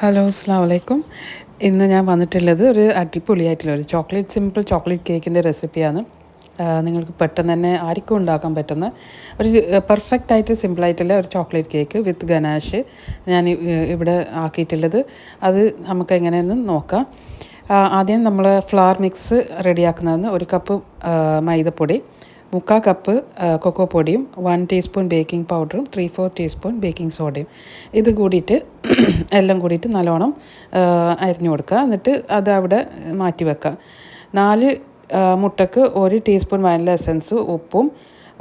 Hello, അസ്സലാമു അലൈക്കും. ഇന്ന് ഞാൻ വന്നിട്ടുള്ളത് ഒരു അടിപൊളിയായിട്ടുള്ള ഒരു സിമ്പിൾ ചോക്ലേറ്റ് കേക്കിൻ്റെ റെസിപ്പിയാണ്. നിങ്ങൾക്ക് പെട്ടെന്ന് തന്നെ ആർക്കും ഉണ്ടാക്കാൻ പറ്റുന്ന ഒരു പെർഫെക്റ്റ് ആയിട്ട് സിമ്പിളായിട്ടുള്ള ഒരു ചോക്ലേറ്റ് കേക്ക് വിത്ത് ഗനാഷ് ഞാൻ ഇവിടെ ആക്കിയിട്ടുള്ളത്. അത് നമുക്ക് എങ്ങനെയെന്ന് നോക്കാം. ആദ്യം നമ്മൾ ഫ്ലവർ മിക്സ് റെഡിയാക്കുന്നതെന്ന് 1 കപ്പ് മൈദപ്പൊടി, 3/4 കപ്പ് കൊക്കോ പൊടിയും, 1 ടീസ്പൂൺ ബേക്കിംഗ് പൗഡറും, 3/4 ടീസ്പൂൺ ബേക്കിംഗ് സോഡയും ഇത് കൂടിയിട്ട് എല്ലാം കൂടിയിട്ട് നല്ലോണം അരിഞ്ഞു കൊടുക്കുക. എന്നിട്ട് അത് അവിടെ മാറ്റി വെക്കുക. 4 മുട്ടക്ക് 1 ടീസ്പൂൺ വാനില എസൻസ്, ഉപ്പും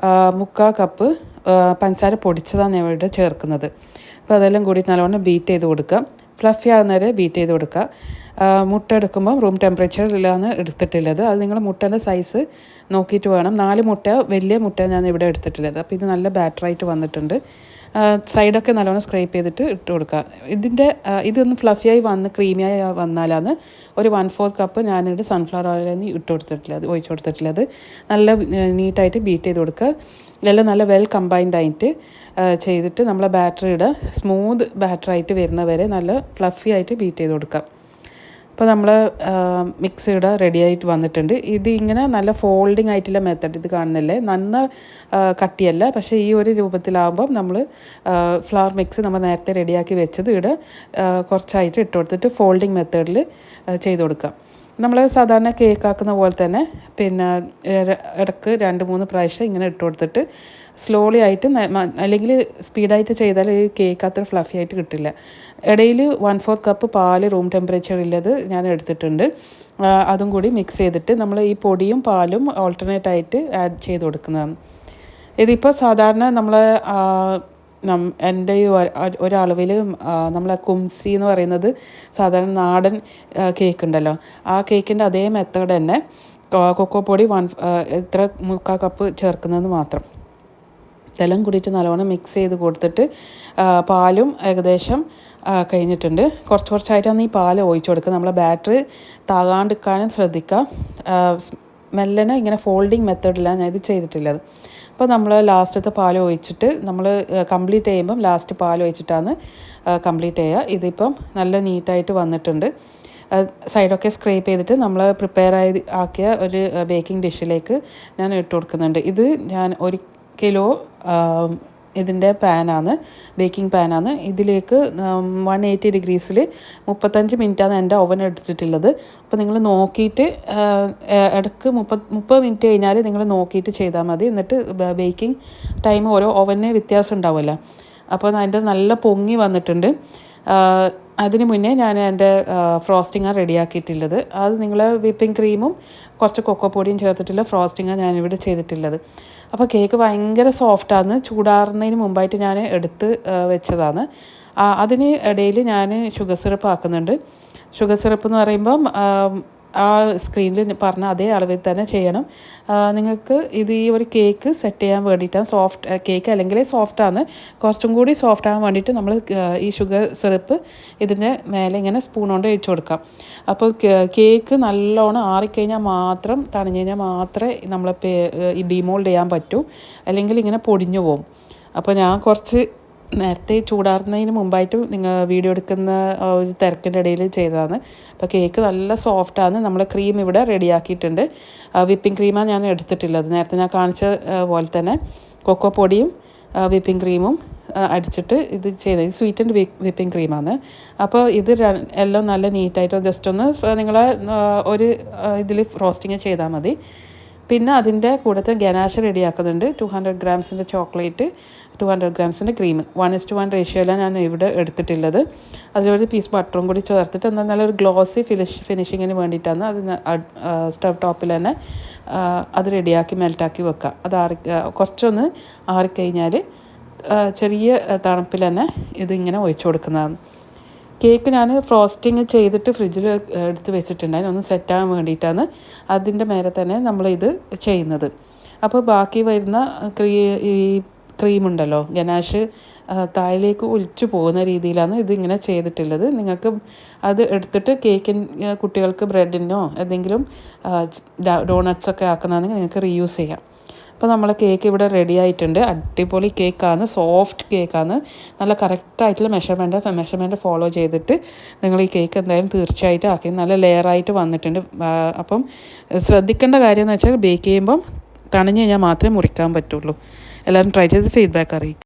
3/4 കപ്പ് പഞ്ചസാര പൊടിച്ചതാണ് ഞാൻ ഇവിടെ ചേർക്കുന്നത്. അപ്പോൾ അതെല്ലാം കൂടിയിട്ട് നല്ലോണം ബീറ്റ് ചെയ്ത് കൊടുക്കുക. ഫ്ലഫി ആകുന്നവരെ ബീറ്റ് ചെയ്ത് കൊടുക്കുക. മുട്ട എടുക്കുമ്പം റൂം ടെമ്പറേച്ചറിലാണ് എടുത്തിട്ടുള്ളത്. അത് നിങ്ങൾ മുട്ടേൻ്റെ സൈസ് നോക്കിയിട്ട് വേണം. 4 മുട്ട വലിയ മുട്ട ഞാൻ ഇവിടെ എടുത്തിട്ടുള്ളത്. അപ്പോൾ ഇത് നല്ല ബാറ്ററായിട്ട് വന്നിട്ടുണ്ട്. സൈഡൊക്കെ നല്ലോണം സ്ക്രേപ്പ് ചെയ്തിട്ട് ഇട്ട് കൊടുക്കുക. ഇതൊന്ന് ഫ്ലഫിയായി വന്ന് ക്രീമിയായി വന്നാലാണ് ഒരു 1/4 കപ്പ് ഞാനിവിടെ സൺഫ്ലവർ ഓയിലാണ് ഒഴിച്ച് കൊടുത്തിട്ടുള്ളത്. നല്ല നീറ്റായിട്ട് ബീറ്റ് ചെയ്ത് കൊടുക്കുക. ഇതെല്ലാം നല്ല വെൽ കമ്പൈൻഡ് ആയിട്ട് ചെയ്തിട്ട് നമ്മളെ ബാറ്ററിയുടെ സ്മൂത്ത് ബാറ്ററായിട്ട് വരുന്നവരെ നല്ല ഫ്ലഫി ആയിട്ട് ബീറ്റ് ചെയ്ത് കൊടുക്കുക. അപ്പോൾ നമ്മൾ മിക്സ് ഇവിടെ റെഡി ആയിട്ട് വന്നിട്ടുണ്ട്. ഇത് ഇങ്ങനെ നല്ല ഫോൾഡിങ് ആയിട്ടുള്ള മെത്തേഡ് ഇത് കാണുന്നില്ലേ, നന്ന കട്ടിയല്ല. പക്ഷേ ഈ ഒരു രൂപത്തിലാകുമ്പം നമ്മൾ ഫ്ലവർ മിക്സ് നമ്മൾ നേരത്തെ റെഡിയാക്കി വെച്ചത് ഇവിടെ കുറച്ചായിട്ട് ഇട്ട് കൊടുത്തിട്ട് ഫോൾഡിങ് മെത്തേഡിൽ ചെയ്ത് കൊടുക്കാം. നമ്മൾ സാധാരണ കേക്ക് ആക്കുന്ന പോലെ തന്നെ പിന്നെ ഇടയ്ക്ക് 2-3 പ്രാവശ്യം ഇങ്ങനെ ഇട്ട് കൊടുത്തിട്ട് സ്ലോലി ആയിട്ട്, അല്ലെങ്കിൽ സ്പീഡായിട്ട് ചെയ്താൽ ഈ കേക്ക് അത്ര ഫ്ലഫി ആയിട്ട് കിട്ടില്ല. ഇടയിൽ 1/4 കപ്പ് പാല് റൂം ടെമ്പറേച്ചറിലുള്ളത് ഞാൻ എടുത്തിട്ടുണ്ട്. അതും കൂടി മിക്സ് ചെയ്തിട്ട് നമ്മൾ ഈ പൊടിയും പാലും ഓൾട്ടർനേറ്റ് ആയിട്ട് ആഡ് ചെയ്ത് കൊടുക്കുന്നതാണ്. ഇതിപ്പോൾ സാധാരണ നമ്മൾ എൻ്റെ ഈ ഒരളവിൽ നമ്മളെ കുംസി എന്ന് പറയുന്നത് സാധാരണ നാടൻ കേക്ക് ഉണ്ടല്ലോ, ആ കേക്കിൻ്റെ അതേ മെത്തേഡ് തന്നെ കൊക്കോ പൊടി ഇത്ര 3/4 കപ്പ് ചേർക്കുന്നതെന്ന് മാത്രം. ഇതെല്ലാം കൂടിയിട്ട് നല്ലോണം മിക്സ് ചെയ്ത് കൊടുത്തിട്ട് പാലും ഏകദേശം കഴിഞ്ഞിട്ടുണ്ട്. കുറച്ചായിട്ടാണ് ഈ പാൽ ഒഴിച്ച് കൊടുക്കുക. നമ്മൾ ബാറ്ററി താകാണ്ടിരിക്കാനും ശ്രദ്ധിക്കുക. മെല്ലനെ ഇങ്ങനെ ഫോൾഡിങ് മെത്തേഡിലാണ് ഞാൻ ഇത് ചെയ്തിട്ടുള്ളത്. അപ്പോൾ നമ്മൾ ലാസ്റ്റത്തെ പാൽ ഒഴിച്ചിട്ട് നമ്മൾ കംപ്ലീറ്റ് ചെയ്യുമ്പം ലാസ്റ്റ് പാൽ ഒഴിച്ചിട്ടാണ് കംപ്ലീറ്റ് ചെയ്യുക. ഇതിപ്പം നല്ല നീറ്റായിട്ട് വന്നിട്ടുണ്ട്. സൈഡൊക്കെ സ്ക്രേപ്പ് ചെയ്തിട്ട് നമ്മൾ ആക്കിയ ഒരു ബേക്കിംഗ് ഡിഷിലേക്ക് ഞാൻ ഇട്ട് കൊടുക്കുന്നുണ്ട്. ഇത് ഞാൻ 1 കിലോ ഇതിൻ്റെ ബേക്കിംഗ് പാനാണ്. ഇതിലേക്ക് 180 ഡിഗ്രീസിൽ 35 മിനിറ്റാണ് എൻ്റെ ഓവൻ എടുത്തിട്ടുള്ളത്. അപ്പോൾ നിങ്ങൾ നോക്കിയിട്ട് ഇടയ്ക്ക് 30 മിനിറ്റ് കഴിഞ്ഞാൽ നിങ്ങൾ നോക്കിയിട്ട് ചെയ്താൽ മതി. എന്നിട്ട് ബേക്കിംഗ് ടൈം ഓരോ ഓവന് വ്യത്യാസം ഉണ്ടാവുമല്ലോ. അപ്പോൾ അതിൻ്റെ നല്ല പൊങ്ങി വന്നിട്ടുണ്ട്. അതിന് മുന്നേ ഞാൻ എൻ്റെ ഫ്രോസ്റ്റിങ്ങാണ് റെഡിയാക്കിയിട്ടുള്ളത്. അത് നിങ്ങൾ വിപ്പിംഗ് ക്രീമും കുറച്ച് കൊക്കോ പൊടിയും ചേർത്തിട്ടുള്ള ഫ്രോസ്റ്റിങ്ങാണ് ഞാനിവിടെ ചെയ്തിട്ടുള്ളത്. അപ്പോൾ കേക്ക് ഭയങ്കര സോഫ്റ്റാണ്. ചൂടാറുന്നതിന് മുമ്പായിട്ട് ഞാൻ എടുത്ത് വെച്ചതാണ്. അതിന് ഇടയിൽ ഞാൻ ഷുഗർ സിറപ്പ് ആക്കുന്നുണ്ട്. ഷുഗർ സിറപ്പ് എന്ന് പറയുമ്പം ആ സ്ക്രീനിൽ പറഞ്ഞ അതേ അളവിൽ തന്നെ ചെയ്യണം. നിങ്ങൾക്ക് ഇത് ഈ ഒരു കേക്ക് സെറ്റ് ചെയ്യാൻ വേണ്ടിയിട്ടാണ്. സോഫ്റ്റ് കേക്ക് അല്ലെങ്കിൽ സോഫ്റ്റാണ്. കുറച്ചും കൂടി സോഫ്റ്റ് ആകാൻ വേണ്ടിയിട്ട് നമ്മൾ ഈ ഷുഗർ സിറപ്പ് ഇതിൻ്റെ മേലെ ഇങ്ങനെ സ്പൂൺ കൊണ്ട് ഒഴിച്ച് കൊടുക്കാം. അപ്പോൾ കേക്ക് നല്ലോണം ആറിക്കഴിഞ്ഞാൽ മാത്രം, തണിഞ്ഞ് കഴിഞ്ഞാൽ മാത്രമേ നമ്മൾ ഈ ഡിമോൾഡ് ചെയ്യാൻ പറ്റൂ. അല്ലെങ്കിൽ ഇങ്ങനെ പൊടിഞ്ഞു പോകും. അപ്പോൾ ഞാൻ കുറച്ച് നേരത്തെ ചൂടാറുന്നതിന് മുമ്പായിട്ട് നിങ്ങൾ വീഡിയോ എടുക്കുന്ന ഒരു തിരക്കിൻ്റെ ഇടയിൽ ചെയ്തതാണ്. അപ്പോൾ കേക്ക് നല്ല സോഫ്റ്റാണ്. നമ്മൾ ക്രീം ഇവിടെ റെഡിയാക്കിയിട്ടുണ്ട്. വിപ്പിംഗ് ക്രീമാണ് ഞാൻ എടുത്തിട്ടുള്ളത്. നേരത്തെ ഞാൻ കാണിച്ച പോലെ തന്നെ കൊക്കോ പൊടിയും വിപ്പിംഗ് ക്രീമും അടിച്ചിട്ട് ഇത് ചെയ്തത് സ്വീറ്റ് ആൻഡ് വിപ്പിംഗ് ക്രീമാണ്. അപ്പോൾ ഇത് എല്ലാം നല്ല നീറ്റായിട്ട് ജസ്റ്റ് ഒന്ന് നിങ്ങൾ ഒരു ഇതിൽ ഫ്രോസ്റ്റിങ് ചെയ്താൽ മതി. പിന്നെ അതിൻ്റെ കൂടത്തെ ഗനാഷ് റെഡിയാക്കുന്നുണ്ട്. 200 ഗ്രാംസിൻ്റെ ചോക്ലേറ്റ്, 200 ഗ്രാംസിൻ്റെ ക്രീം, 1:1 റേഷ്യോയിലാണ് ഞാൻ ഇവിടെ എടുത്തിട്ടുള്ളത്. അതിലൊരു പീസ് ബട്ടറും കൂടി ചേർത്തിട്ട് എന്നാൽ നല്ലൊരു ഗ്ലോസി ഫിനിഷിങ്ങിന് വേണ്ടിയിട്ടാണ് അത് സ്റ്റവ് ടോപ്പിൽ തന്നെ അത് റെഡിയാക്കി മെൽറ്റാക്കി വെക്കുക. കുറച്ചൊന്ന് ആറിക്കഴിഞ്ഞാൽ ചെറിയ തണുപ്പിൽ തന്നെ ഇതിങ്ങനെ ഒഴിച്ചു കൊടുക്കുന്നതാണ്. കേക്ക് ഞാൻ ഫ്രോസ്റ്റിങ് ചെയ്തിട്ട് ഫ്രിഡ്ജിൽ എടുത്ത് വെച്ചിട്ടുണ്ടായിരുന്നു, ഒന്ന് സെറ്റാകാൻ വേണ്ടിയിട്ടാണ്. അതിൻ്റെ മേലെ തന്നെ നമ്മളിത് ചെയ്യുന്നത്. അപ്പോൾ ബാക്കി വരുന്ന ഈ ക്രീമുണ്ടല്ലോ, ഗനാഷ് താഴേക്ക് ഒലിച്ചു പോകുന്ന രീതിയിലാണ് ഇതിങ്ങനെ ചെയ്തിട്ടുള്ളത്. നിങ്ങൾക്ക് അത് എടുത്തിട്ട് കുട്ടികൾക്ക് ബ്രെഡിനോ എന്തെങ്കിലും ഡോണട്ട്സൊക്കെ ആക്കുന്നതാണെങ്കിൽ നിങ്ങൾക്ക് റീയൂസ് ചെയ്യാം. അപ്പോൾ നമ്മളെ കേക്ക് ഇവിടെ റെഡി ആയിട്ടുണ്ട്. അടിപൊളി കേക്കാണ്, സോഫ്റ്റ് കേക്കാണ്. നല്ല കറക്റ്റായിട്ടുള്ള മെഷർമെൻറ്റ് ഫോളോ ചെയ്തിട്ട് നിങ്ങൾ ഈ കേക്ക് എന്തായാലും തീർച്ചയായിട്ടും ആക്കി. നല്ല ലെയറായിട്ട് വന്നിട്ടുണ്ട്. അപ്പം ശ്രദ്ധിക്കേണ്ട കാര്യം എന്ന് വെച്ചാൽ ബേക്ക് ചെയ്യുമ്പം തണിഞ്ഞ് കഴിഞ്ഞാൽ മാത്രമേ മുറിക്കാൻ പറ്റുള്ളൂ. എല്ലാവരും ട്രൈ ചെയ്ത് ഫീഡ്ബാക്ക് അറിയിക്കും.